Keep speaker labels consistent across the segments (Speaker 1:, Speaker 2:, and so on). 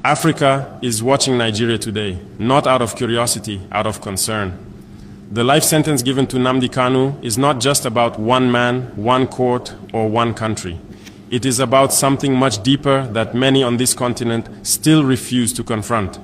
Speaker 1: Africa is watching Nigeria today, not out of curiosity, out of concern. The life sentence given to Nnamdi Kanu is not just about one man, one court, or one country. It is about something much deeper that many on this continent still refuse to confront.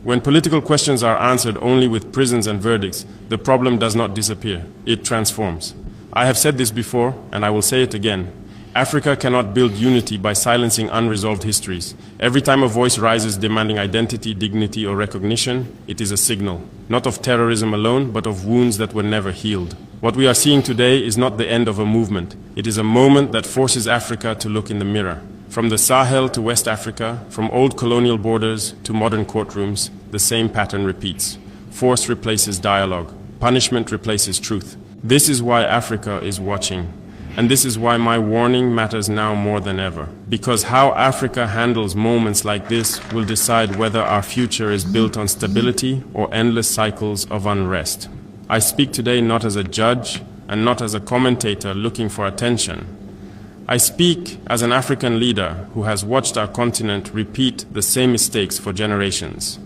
Speaker 1: When political questions are answered only with prisons and verdicts, the problem does not disappear, it transforms. I have said this before, and I will say it again. Africa cannot build unity by silencing unresolved histories. Every time a voice rises demanding identity, dignity, or recognition, it is a signal, not of terrorism alone, but of wounds that were never healed. What we are seeing today is not the end of a movement. It is a moment that forces Africa to look in the mirror. From the Sahel to West Africa, from old colonial borders to modern courtrooms, the same pattern repeats. Force replaces dialogue. Punishment replaces truth. This is why Africa is watching. And this is why my warning matters now more than ever. Because how Africa handles moments like this will decide whether our future is built on stability or endless cycles of unrest. I speak today not as a judge and not as a commentator looking for attention. I speak as an African leader who has watched our continent repeat the same mistakes for generations.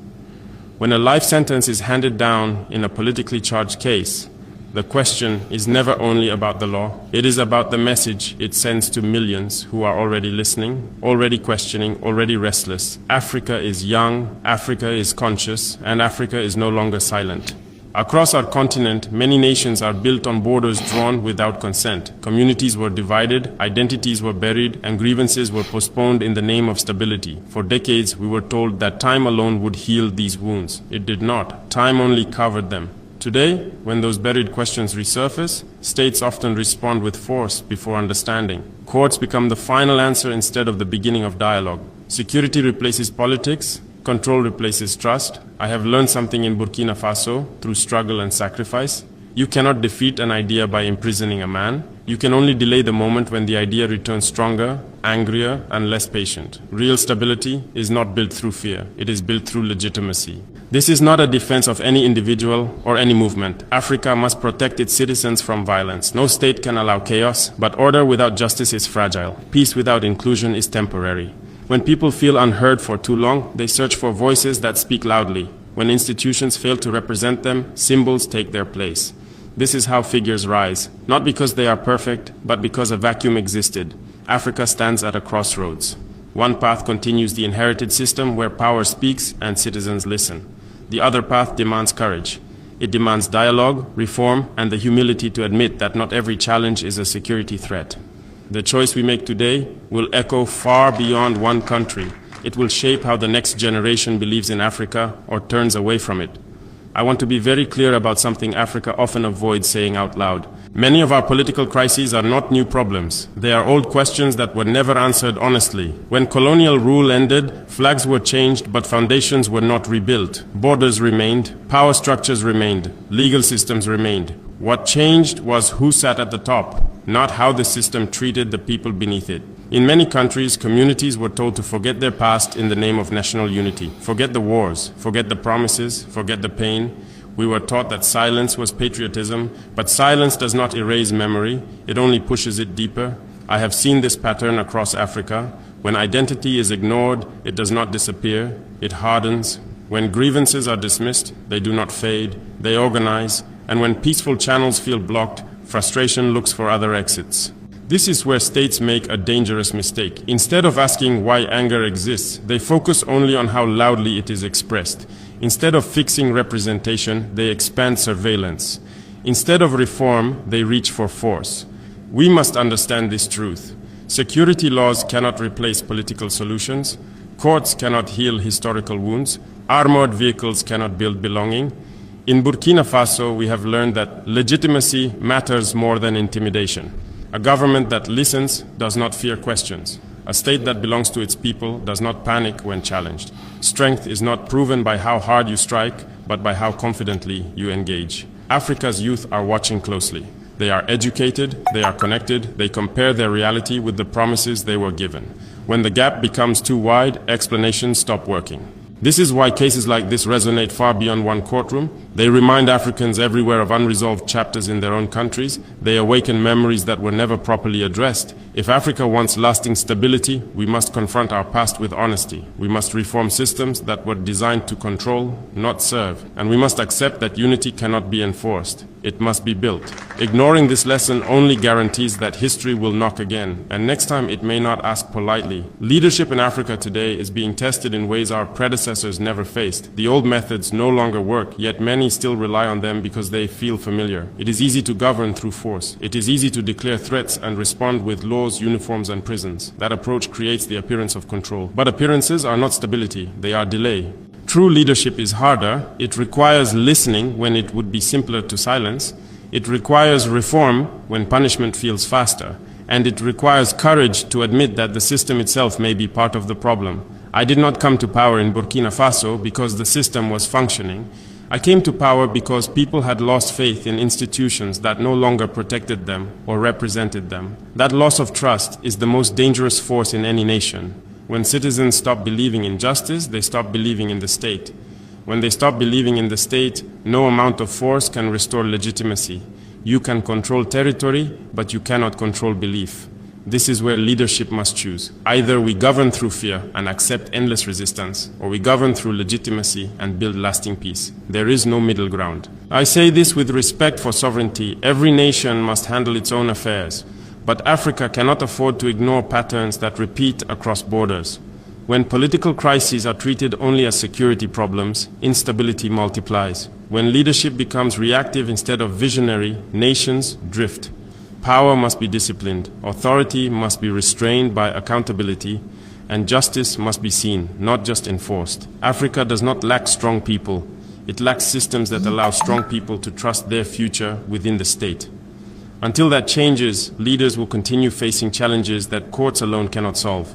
Speaker 1: When a life sentence is handed down in a politically charged case, the question is never only about the law. It is about the message it sends to millions who are already listening, already questioning, already restless. Africa is young, Africa is conscious, and Africa is no longer silent. Across our continent, many nations are built on borders drawn without consent. Communities were divided, identities were buried, and grievances were postponed in the name of stability. For decades, we were told that time alone would heal these wounds. It did not. Time only covered them. Today, when those buried questions resurface, states often respond with force before understanding. Courts become the final answer instead of the beginning of dialogue. Security replaces politics. Control replaces trust. I have learned something in Burkina Faso through struggle and sacrifice. You cannot defeat an idea by imprisoning a man. You can only delay the moment when the idea returns stronger, angrier, and less patient. Real stability is not built through fear. It is built through legitimacy. This is not a defense of any individual or any movement. Africa must protect its citizens from violence. No state can allow chaos, but order without justice is fragile. Peace without inclusion is temporary. When people feel unheard for too long, they search for voices that speak loudly. When institutions fail to represent them, symbols take their place. This is how figures rise, not because they are perfect, but because a vacuum existed. Africa stands at a crossroads. One path continues the inherited system where power speaks and citizens listen. The other path demands courage. It demands dialogue, reform, and the humility to admit that not every challenge is a security threat. The choice we make today will echo far beyond one country. It will shape how the next generation believes in Africa or turns away from it. I want to be very clear about something Africa often avoids saying out loud. Many of our political crises are not new problems. They are old questions that were never answered honestly. When colonial rule ended, flags were changed, but foundations were not rebuilt. Borders remained, power structures remained, legal systems remained. What changed was who sat at the top, not how the system treated the people beneath it. In many countries, communities were told to forget their past in the name of national unity. Forget the wars, forget the promises, forget the pain. We were taught that silence was patriotism, but silence does not erase memory, it only pushes it deeper. I have seen this pattern across Africa. When identity is ignored, it does not disappear, it hardens. When grievances are dismissed, they do not fade, they organize. And when peaceful channels feel blocked, frustration looks for other exits. This is where states make a dangerous mistake. Instead of asking why anger exists, they focus only on how loudly it is expressed. Instead of fixing representation, they expand surveillance. Instead of reform, they reach for force. We must understand this truth. Security laws cannot replace political solutions. Courts cannot heal historical wounds. Armored vehicles cannot build belonging. In Burkina Faso, we have learned that legitimacy matters more than intimidation. A government that listens does not fear questions. A state that belongs to its people does not panic when challenged. Strength is not proven by how hard you strike, but by how confidently you engage. Africa's youth are watching closely. They are educated, they are connected, they compare their reality with the promises they were given. When the gap becomes too wide, explanations stop working. This is why cases like this resonate far beyond one courtroom. They remind Africans everywhere of unresolved chapters in their own countries. They awaken memories that were never properly addressed. If Africa wants lasting stability, we must confront our past with honesty. We must reform systems that were designed to control, not serve. And we must accept that unity cannot be enforced. It must be built. Ignoring this lesson only guarantees that history will knock again, and next time it may not ask politely. Leadership in Africa today is being tested in ways our predecessors never faced. The old methods no longer work, yet many still rely on them because they feel familiar. It is easy to govern through force. It is easy to declare threats and respond with laws, uniforms, and prisons. That approach creates the appearance of control. But appearances are not stability, they are delay. True leadership is harder. It requires listening when it would be simpler to silence. It requires reform when punishment feels faster. And it requires courage to admit that the system itself may be part of the problem. I did not come to power in Burkina Faso because the system was functioning. I came to power because people had lost faith in institutions that no longer protected them or represented them. That loss of trust is the most dangerous force in any nation. When citizens stop believing in justice, they stop believing in the state. When they stop believing in the state, no amount of force can restore legitimacy. You can control territory, but you cannot control belief. This is where leadership must choose. Either we govern through fear and accept endless resistance, or we govern through legitimacy and build lasting peace. There is no middle ground. I say this with respect for sovereignty. Every nation must handle its own affairs. But Africa cannot afford to ignore patterns that repeat across borders. When political crises are treated only as security problems, instability multiplies. When leadership becomes reactive instead of visionary, nations drift. Power must be disciplined, authority must be restrained by accountability, and justice must be seen, not just enforced. Africa does not lack strong people. It lacks systems that allow strong people to trust their future within the state. Until that changes, leaders will continue facing challenges that courts alone cannot solve.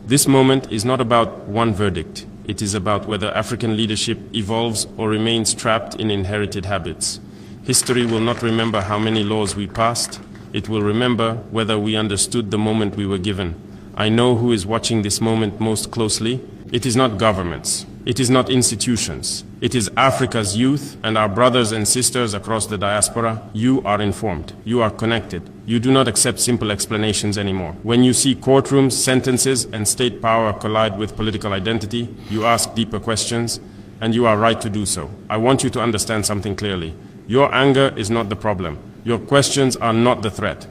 Speaker 1: This moment is not about one verdict. It is about whether African leadership evolves or remains trapped in inherited habits. History will not remember how many laws we passed. It will remember whether we understood the moment we were given. I know who is watching this moment most closely. It is not governments. It is not institutions. It is Africa's youth and our brothers and sisters across the diaspora. You are informed. You are connected. You do not accept simple explanations anymore. When you see courtrooms, sentences, and state power collide with political identity, you ask deeper questions, and you are right to do so. I want you to understand something clearly. Your anger is not the problem. Your questions are not the threat.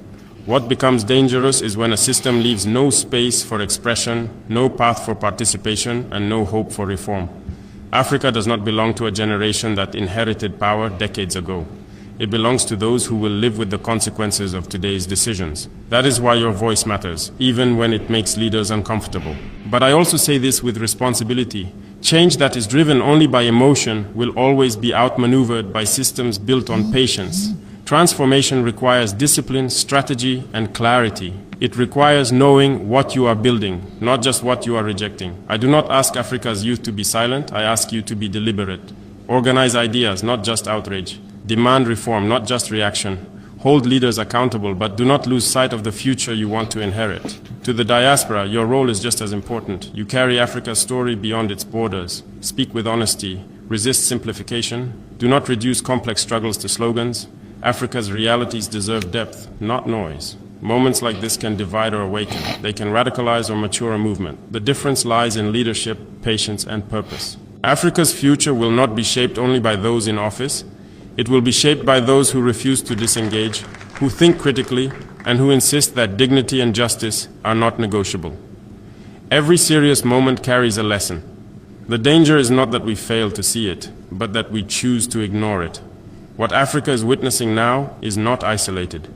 Speaker 1: What becomes dangerous is when a system leaves no space for expression, no path for participation, and no hope for reform. Africa does not belong to a generation that inherited power decades ago. It belongs to those who will live with the consequences of today's decisions. That is why your voice matters, even when it makes leaders uncomfortable. But I also say this with responsibility. Change that is driven only by emotion will always be outmaneuvered by systems built on patience. Transformation requires discipline, strategy, and clarity. It requires knowing what you are building, not just what you are rejecting. I do not ask Africa's youth to be silent. I ask you to be deliberate. Organize ideas, not just outrage. Demand reform, not just reaction. Hold leaders accountable, but do not lose sight of the future you want to inherit. To the diaspora, your role is just as important. You carry Africa's story beyond its borders. Speak with honesty. Resist simplification. Do not reduce complex struggles to slogans. Africa's realities deserve depth, not noise. Moments like this can divide or awaken. They can radicalize or mature a movement. The difference lies in leadership, patience, and purpose. Africa's future will not be shaped only by those in office. It will be shaped by those who refuse to disengage, who think critically, and who insist that dignity and justice are not negotiable. Every serious moment carries a lesson. The danger is not that we fail to see it, but that we choose to ignore it. What Africa is witnessing now is not isolated.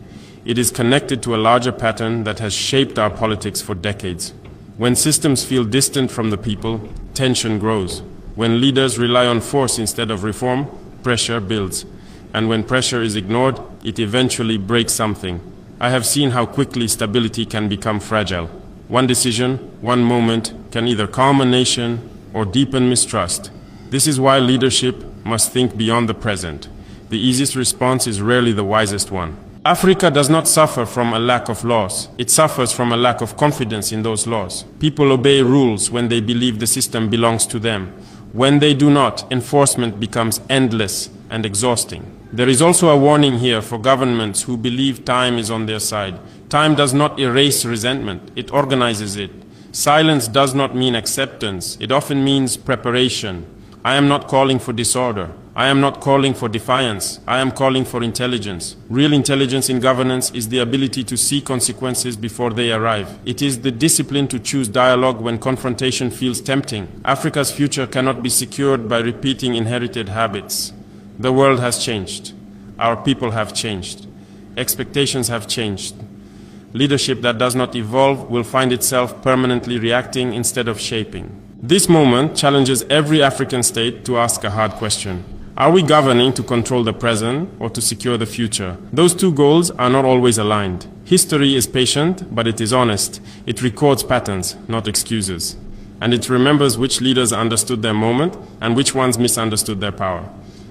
Speaker 1: It is connected to a larger pattern that has shaped our politics for decades. When systems feel distant from the people, tension grows. When leaders rely on force instead of reform, pressure builds. And when pressure is ignored, it eventually breaks something. I have seen how quickly stability can become fragile. One decision, one moment, can either calm a nation or deepen mistrust. This is why leadership must think beyond the present. The easiest response is rarely the wisest one. Africa does not suffer from a lack of laws. It suffers from a lack of confidence in those laws. People obey rules when they believe the system belongs to them. When they do not, enforcement becomes endless and exhausting. There is also a warning here for governments who believe time is on their side. Time does not erase resentment, it organizes it. Silence does not mean acceptance, it often means preparation. I am not calling for disorder. I am not calling for defiance. I am calling for intelligence. Real intelligence in governance is the ability to see consequences before they arrive. It is the discipline to choose dialogue when confrontation feels tempting. Africa's future cannot be secured by repeating inherited habits. The world has changed. Our people have changed. Expectations have changed. Leadership that does not evolve will find itself permanently reacting instead of shaping. This moment challenges every African state to ask a hard question. Are we governing to control the present or to secure the future? Those two goals are not always aligned. History is patient, but it is honest. It records patterns, not excuses. And it remembers which leaders understood their moment and which ones misunderstood their power.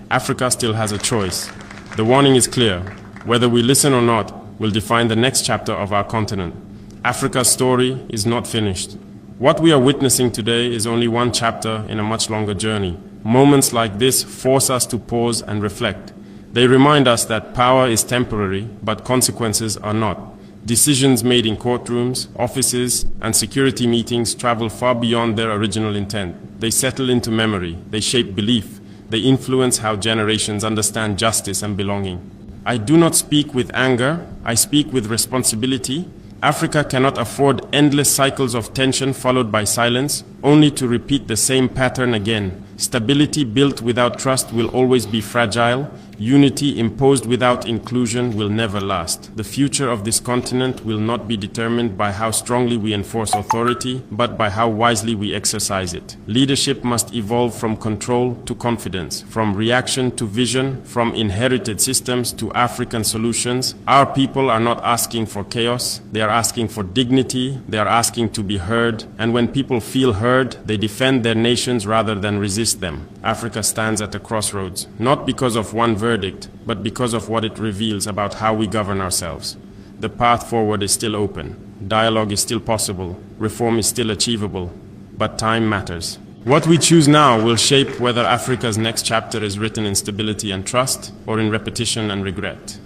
Speaker 1: Africa still has a choice. The warning is clear. Whether we listen or not will define the next chapter of our continent. Africa's story is not finished. What we are witnessing today is only one chapter in a much longer journey. Moments like this force us to pause and reflect. They remind us that power is temporary, but consequences are not. Decisions made in courtrooms, offices, and security meetings travel far beyond their original intent. They settle into memory, they shape belief, they influence how generations understand justice and belonging. I do not speak with anger, I speak with responsibility. Africa cannot afford endless cycles of tension followed by silence, only to repeat the same pattern again. Stability built without trust will always be fragile. Unity imposed without inclusion will never last. The future of this continent will not be determined by how strongly we enforce authority, but by how wisely we exercise it. Leadership must evolve from control to confidence, from reaction to vision, from inherited systems to African solutions. Our people are not asking for chaos, they are asking for dignity, they are asking to be heard, and when people feel heard, they defend their nations rather than resist them. Africa stands at a crossroads, not because of one verdict, but because of what it reveals about how we govern ourselves. The path forward is still open. Dialogue is still possible. Reform is still achievable. But time matters. What we choose now will shape whether Africa's next chapter is written in stability and trust or in repetition and regret.